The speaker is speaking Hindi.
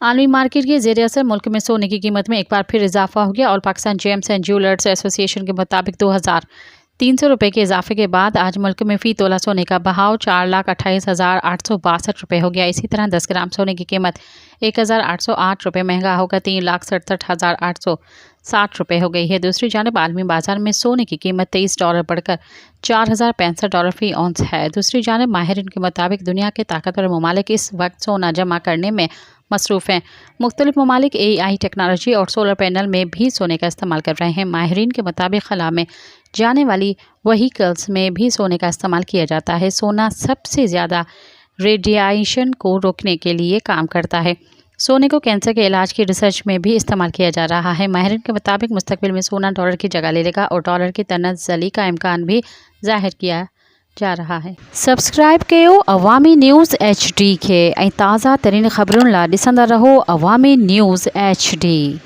आलमी मार्केट के ज़ेर असर मुल्क में सोने की कीमत में एक बार फिर इजाफा हो गया और Pakistan James and jewellers association के मुताबिक 2300 रुपये के इजाफे के बाद आज मुल्क में फ़ी तोला सोने का बहाव 4,28,862 रुपये हो गया। इसी तरह 10 ग्राम सोने की कीमत 1,808 रुपये महंगा होकर 3,67,860 रुपये हो गई है। दूसरी जानब आलमी बाजार में सोने की कीमत $23 बढ़कर $4,065 फ़ी औंस है। दूसरी जानब माहिरीन के मुताबिक दुनिया के ताकतवर ममालिक इस वक्त सोना जमा करने में मसरूफ़ हैं। मुख्तलिफ ममालिक AI टेक्नोलॉजी और सोलर पैनल में भी सोने का इस्तेमाल कर रहे हैं। माहिरीन के मुताबिक खला में जाने वाली वहीकल्स में भी सोने का इस्तेमाल किया जाता है। सोना सबसे ज़्यादा रेडिएशन को रोकने के लिए काम करता है। सोने को कैंसर के इलाज की रिसर्च में भी इस्तेमाल किया जा रहा है। माहिरीन के मुताबिक मुस्तकबिल में सोना डॉलर की जगह ले लेगा और डॉलर की तनज़्ज़ुली का इम्कान भी ज़ाहिर किया जा रहा है। सब्सक्राइब कयो अवामी न्यूज़ HD के ताज़ा तरीन ख़बरुन ला ॾिसंदा रहो अवामी न्यूज़ HD।